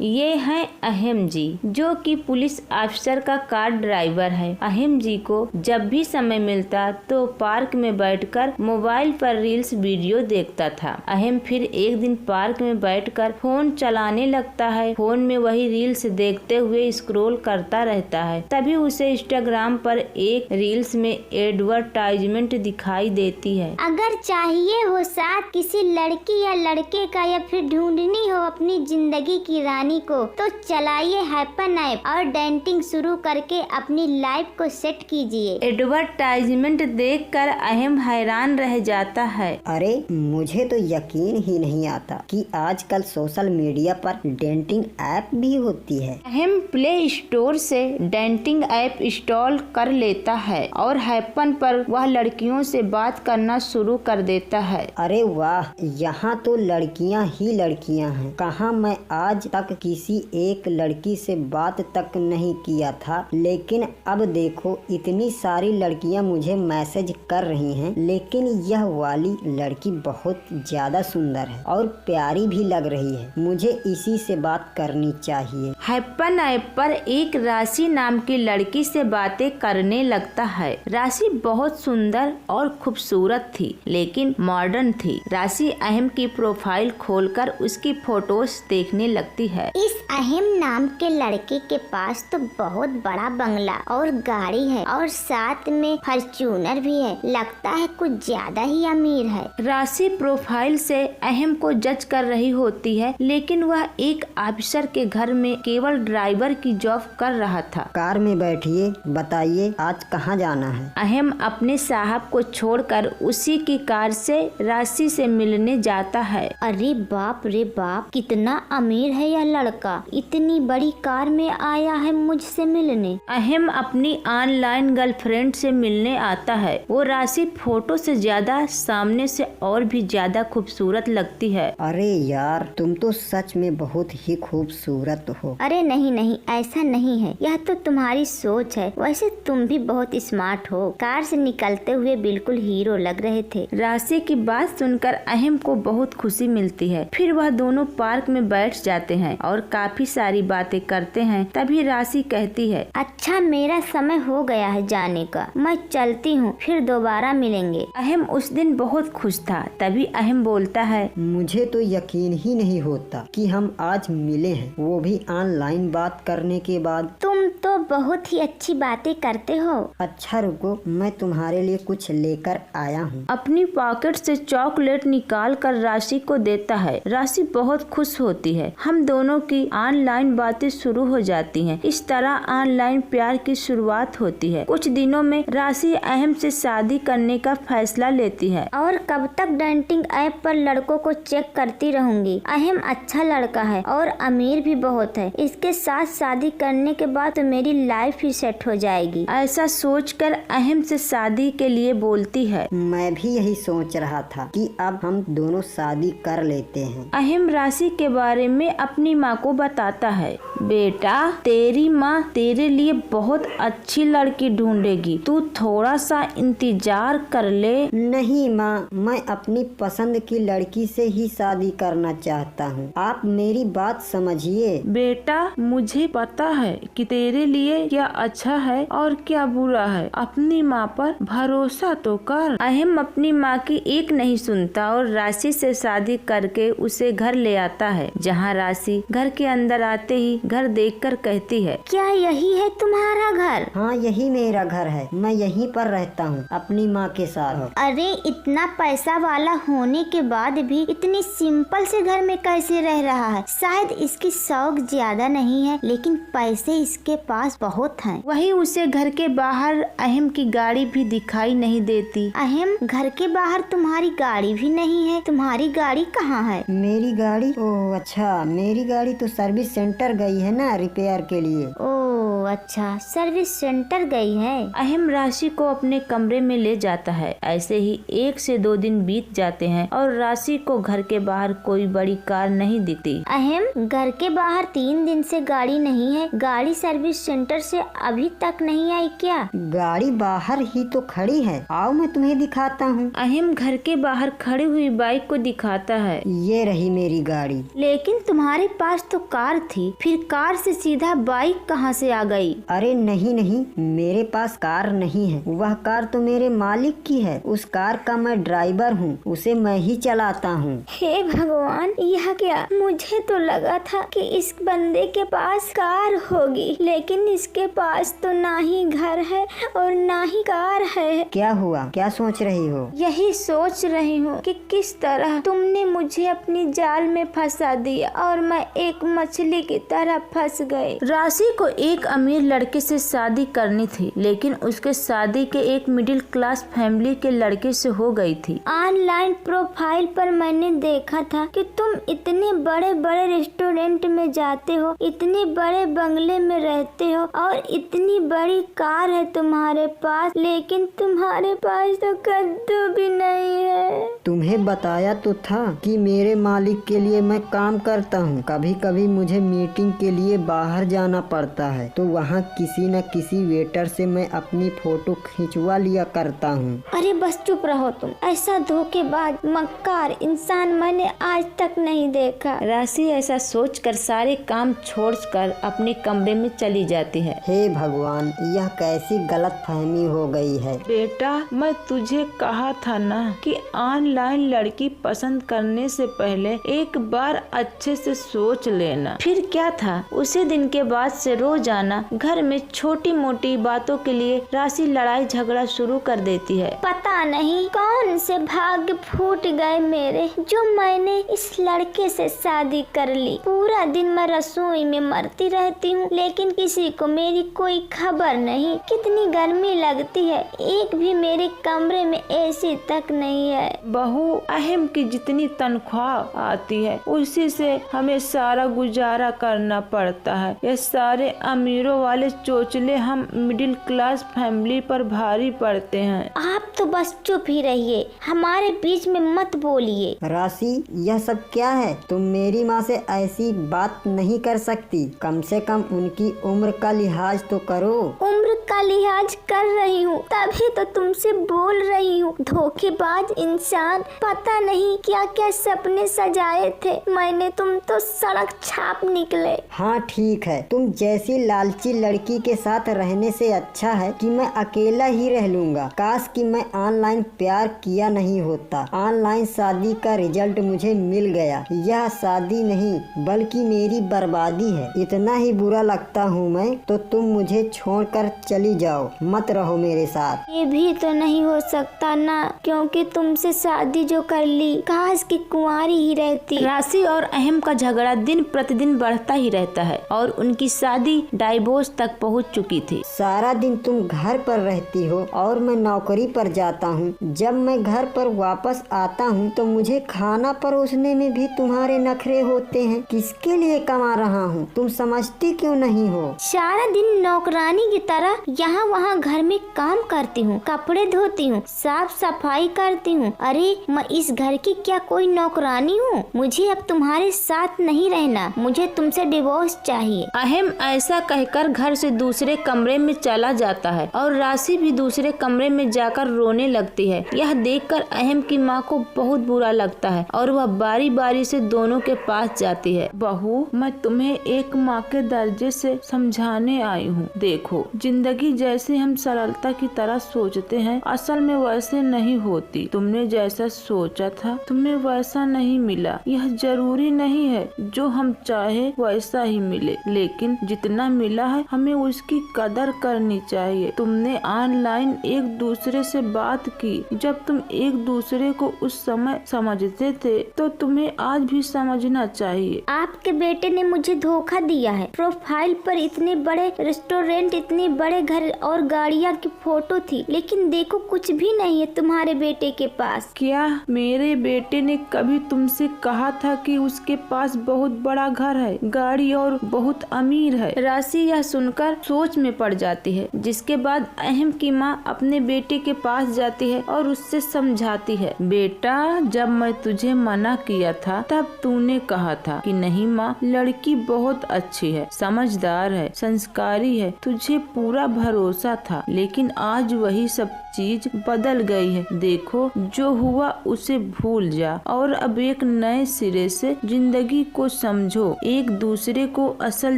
ये हैं अहिम जी, जो कि पुलिस ऑफिसर का कार ड्राइवर है। अहिम जी को जब भी समय मिलता तो पार्क में बैठकर मोबाइल पर रील्स वीडियो देखता था। अहिम फिर एक दिन पार्क में बैठकर फोन चलाने लगता है। फोन में वही रील्स देखते हुए स्क्रॉल करता रहता है। तभी उसे इंस्टाग्राम पर एक रील्स में एडवर्टाइजमेंट दिखाई देती है। अगर चाहिए हो साथ किसी लड़की या लड़के का या फिर ढूंढनी हो अपनी जिंदगी की रानी को, तो चलाइए हैपन ऐप और डेटिंग शुरू करके अपनी लाइफ को सेट कीजिए। एडवर्टाइजमेंट देखकर अहिम हैरान रह जाता है। अरे मुझे तो यकीन ही नहीं आता कि आजकल सोशल मीडिया पर डेटिंग ऐप भी होती है। अहिम प्ले स्टोर से डेटिंग ऐप इंस्टॉल कर लेता है और हैपन पर वह लड़कियों से बात करना शुरू कर देता है। अरे वाह, यहाँ तो लड़कियाँ ही लड़कियाँ हैं। कहाँ मैं आज तक किसी एक लड़की से बात तक नहीं किया था, लेकिन अब देखो इतनी सारी लड़कियाँ मुझे मैसेज कर रही हैं। लेकिन यह वाली लड़की बहुत ज्यादा सुंदर है और प्यारी भी लग रही है। मुझे इसी से बात करनी चाहिए। हैपन ऐप पर एक राशि नाम की लड़की से बातें करने लगता है। राशि बहुत सुंदर और खूबसूरत थी, लेकिन मॉडर्न थी। राशि अहिम की प्रोफाइल खोलकर उसकी फोटोज देखने लगती है। इस अहिम नाम के लड़के के पास तो बहुत बड़ा बंगला और गाड़ी है और साथ में फॉर्च्यूनर भी है। लगता है कुछ ज्यादा ही अमीर है। राशि प्रोफाइल से अहिम को जज कर रही होती है, लेकिन वह एक ऑफिसर के घर में केवल ड्राइवर की जॉब कर रहा था। कार में बैठिए, बताइए आज कहाँ जाना है। अहिम अपने साहब को छोड़कर उसी की कार से राशि से मिलने जाता है। अरे बाप रे बाप, कितना अमीर है यह लड़का, इतनी बड़ी कार में आया है मुझसे मिलने। अहिम अपनी ऑनलाइन गर्लफ्रेंड से मिलने आता है। वो राशि फोटो से ज्यादा सामने से और भी ज्यादा खूबसूरत लगती है। अरे यार, तुम तो सच में बहुत ही खूबसूरत हो। अरे नहीं नहीं, ऐसा नहीं है, यह तो तुम्हारी सोच है। वैसे तुम भी बहुत स्मार्ट हो। कार से निकलते हुए बिल्कुल हीरो लग रहे थे। राशि की बात सुनकर अहिम को बहुत खुशी मिलती है। फिर वह दोनों पार्क में बैठ जाते हैं और काफी सारी बातें करते हैं। तभी राशि कहती है, अच्छा मेरा समय हो गया है जाने का, मैं चलती हूँ, फिर दोबारा मिलेंगे। अहिम उस दिन बहुत खुश था। तभी अहिम बोलता है, मुझे तो यकीन ही नहीं होता कि हम आज मिले हैं, वो भी ऑनलाइन बात करने के बाद। तुम तो बहुत ही अच्छी बातें करते हो। अच्छा रुको, मैं तुम्हारे लिए कुछ लेकर आया हूँ। अपनी पॉकेट से चॉकलेट निकाल कर राशि को देता है। राशि बहुत खुश होती है। हम दोनों की ऑनलाइन बातें शुरू हो जाती हैं। इस तरह ऑनलाइन प्यार की शुरुआत होती है। कुछ दिनों में राशि अहिम से शादी करने का फैसला लेती है। और कब तक डेटिंग ऐप पर लड़कों को चेक करती रहूंगी। अहिम अच्छा लड़का है और अमीर भी बहुत है। इसके साथ शादी करने के बाद तो मेरी लाइफ ही सेट हो जाएगी। ऐसा सोचकर अहिम से शादी के लिए बोलती है। मैं भी यही सोच रहा था कि अब हम दोनों शादी कर लेते हैं। अहिम राशि के बारे में अपनी माँ को बताता है। बेटा, तेरी माँ तेरे लिए बहुत अच्छी लड़की ढूंढेगी, तू थोड़ा सा इंतजार कर ले। नहीं माँ, मैं अपनी पसंद की लड़की से ही शादी करना चाहता हूँ। आप मेरी बात समझिए। बेटा, मुझे पता है कि तेरे लिए क्या अच्छा है और क्या बुरा है। अपनी माँ पर भरोसा तो कर। अहिम अपनी माँ की एक नहीं सुनता और राशि से शादी करके उसे घर ले आता है। जहाँ राशि घर के अंदर आते ही घर देखकर कहती है, क्या यही है तुम्हारा घर? हाँ, यही मेरा घर है। मैं यहीं पर रहता हूँ अपनी माँ के साथ। अरे इतना पैसा वाला होने के बाद भी इतनी सिंपल से घर में कैसे रह रहा है? शायद इसकी शौक ज्यादा नहीं है, लेकिन पैसे इसके पास बहुत हैं। वही उसे घर के बाहर अहिम की गाड़ी भी दिखाई नहीं देती। अहिम, घर के बाहर तुम्हारी गाड़ी भी नहीं है। तुम्हारी गाड़ी कहाँ है? मेरी गाड़ी? ओह अच्छा, मेरी गाड़ी तो सर्विस सेंटर गई है ना, रिपेयर के लिए। ओह, ओह अच्छा, सर्विस सेंटर गई है। अहम राशि को अपने कमरे में ले जाता है। ऐसे ही 1 से 2 दिन बीत जाते हैं और राशि को घर के बाहर कोई बड़ी कार नहीं दिखती। अहम, घर के बाहर 3 दिन से गाड़ी नहीं है। गाड़ी सर्विस सेंटर से अभी तक नहीं आई क्या? गाड़ी बाहर ही तो खड़ी है, आओ मैं तुम्हें दिखाता हूँ। अहम घर के बाहर खड़ी हुई बाइक को दिखाता है। ये रही मेरी गाड़ी। लेकिन तुम्हारे पास तो कार थी, फिर कार से सीधा बाइक कहाँ से आ गई? अरे नहीं नहीं, मेरे पास कार नहीं है, वह कार तो मेरे मालिक की है। उस कार का मैं ड्राइवर हूँ, उसे मैं ही चलाता हूँ। हे भगवान, यह क्या? मुझे तो लगा था कि इस बंदे के पास कार होगी, लेकिन इसके पास तो ना ही घर है और ना ही कार है। क्या हुआ, क्या सोच रही हो? यही सोच रही हूँ कि किस तरह तुमने मुझे अपनी जाल में फंसा दिया और मैं एक मछली की तरह फंस गई। राशि को एक अमीर लड़के से शादी करनी थी, लेकिन उसके शादी के एक मिडिल क्लास फैमिली के लड़के से हो गई थी। ऑनलाइन प्रोफाइल पर मैंने देखा था कि तुम इतने बड़े बड़े रेस्टोरेंट में जाते हो, इतने बड़े बंगले में रहते हो और इतनी बड़ी कार है तुम्हारे पास, लेकिन तुम्हारे पास तो कद्दू भी नहीं है। तुम्हें बताया तो था कि मेरे मालिक के लिए मैं काम करता हूँ। कभी कभी मुझे मीटिंग के लिए बाहर जाना पड़ता है, तो वहाँ किसी न किसी वेटर से मैं अपनी फोटो खिंचवा लिया करता हूँ। अरे बस चुप रहो तुम, ऐसा धोखेबाज मक्कार इंसान मैंने आज तक नहीं देखा। राशि ऐसा सोचकर सारे काम छोड़कर अपने कमरे में चली जाती है। हे भगवान, यह कैसी गलत फहमी हो गई है। बेटा, मैं तुझे कहा था ना कि ऑनलाइन लड़की पसंद करने से पहले एक बार अच्छे से सोच लेना। फिर क्या था, उसी दिन के बाद से रोजाना घर में छोटी मोटी बातों के लिए राशि लड़ाई झगड़ा शुरू कर देती है। पता नहीं कौन से भाग्य फूट गए मेरे, जो मैंने इस लड़के से शादी कर ली। पूरा दिन मैं रसोई में मरती रहती हूँ, लेकिन किसी को मेरी कोई खबर नहीं। कितनी गर्मी लगती है, एक भी मेरे कमरे में एसी तक नहीं है। बहू, अहम की जितनी तनख्वाह आती है उसी से हमें सारा गुजारा करना पड़ता है। ये सारे अमीरों वाले चोचले हम मिडिल क्लास फैमिली पर भारी पड़ते हैं। आप तो बस चुप ही रहिए, हमारे बीच में मत बोलिए। राशि, यह सब क्या है? तुम मेरी माँ से ऐसी बात नहीं कर सकती। कम से कम उनकी उम्र का लिहाज तो करो। उम्र का लिहाज कर रही हूँ, तभी तो तुमसे बोल रही हूँ। धोखेबाज इंसान, पता नहीं क्या क्या सपने सजाए थे मैंने, तुम तो सड़क छाप निकले। हाँ ठीक है, तुम जैसी लालची लड़की के साथ रहने से अच्छा है कि मैं अकेला ही रह लूंगा। काश कि मैं ऑनलाइन प्यार किया नहीं होता। ऑनलाइन शादी का रिजल्ट मुझे मिल गया। यह शादी नहीं बल्कि मेरी बर्बादी है। इतना ही बुरा लगता हूँ मैं, तो तुम मुझे छोड़कर चली जाओ, मत रहो मेरे साथ। ये भी तो नहीं हो सकता ना, क्योंकि तुमसे शादी जो कर ली, काश कि कुंवारी ही रहती। राशि और अहम का झगड़ा दिन प्रतिदिन बढ़ता ही रहता है और उनकी शादी डाइवोर्स तक पहुंच चुकी थी। सारा दिन तुम घर पर रहती हो और मैं नौकरी पर जाता हूँ। जब मैं घर पर वापस आता हूँ तो मुझे खाना परोसने में भी तुम्हारे नखरे होते हैं। किसके लिए कमा रहा हूँ, तुम समझती क्यों नहीं हो? सारा दिन नौकरानी की तरह यहाँ वहाँ घर में काम करती हूँ, कपड़े धोती हूँ, साफ सफाई करती हूँ। अरे मैं इस घर की क्या कोई नौकरानी हूँ? मुझे अब तुम्हारे साथ नहीं रहना, मुझे तुमसे डिवोर्स चाहिए। अहम ऐसा कहकर घर से दूसरे कमरे में चला जाता है और राशि भी दूसरे कमरे में जाकर रोने लगती है। यह देखकर अहम की माँ को बहुत बुरा लगता है और वह बारी बारी से दोनों के पास जाती है। बहू, मैं तुम्हें एक माँ के दर्जे से समझाने आई हूँ। देखो, जिंदगी जैसे हम सरलता की तरह सोचते हैं, असल में वैसे नहीं होती। तुमने जैसा सोचा था तुम्हें वैसा नहीं मिला। यह जरूरी नहीं है जो हम चाहे वैसा ही मिले, लेकिन जितना मिला है हमें उसकी कदर करनी चाहिए। तुमने ऑनलाइन एक दूसरे से बात की, जब तुम एक दूसरे को उस समय समझते थे तो तुम्हें आज भी समझना चाहिए। आपके बेटे ने मुझे धोखा दिया है। प्रोफाइल पर इतने बड़े रेस्टोरेंट, इतने बड़े घर और गाड़ियाँ की फोटो थी, लेकिन देखो कुछ भी नहीं है तुम्हारे बेटे के पास। क्या मेरे बेटे ने कभी तुमसे कहा था कि उसके पास बहुत बड़ा घर है, गाड़ी और बहुत अमीर है? राशि यह सुनकर सोच में पड़ जाती है, जिसके बाद अहम की माँ अपने बेटे के पास जाती है और उससे समझाती है। बेटा, जब मैं तुझे मना किया था तब तूने कहा था कि नहीं माँ, लड़की बहुत अच्छी है, समझदार है, संस्कारी है, तुझे पूरा भरोसा था, लेकिन आज वही सब चीज बदल गई है। देखो, जो हुआ उसे भूल जा और अब एक नए सिरे से जिंदगी को समझो। एक दूसरे को असल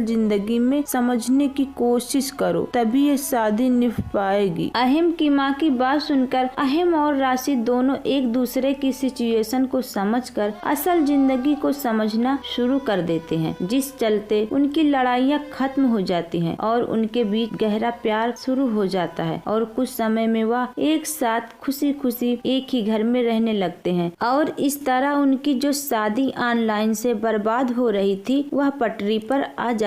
जिंदगी में समझने की कोशिश करो, तभी ये शादी निभ पाएगी। अहम की माँ की बात सुनकर अहम और राशि दोनों एक दूसरे की सिचुएशन को समझकर असल जिंदगी को समझना शुरू कर देते हैं, जिस चलते उनकी लड़ाइयाँ खत्म हो जाती हैं और उनके बीच गहरा प्यार शुरू हो जाता है और कुछ समय में वह एक साथ खुशी खुशी एक ही घर में रहने लगते हैं और इस तरह उनकी जो शादी ऑनलाइन से बर्बाद हो रही थी वह पटरी पर आ जाती।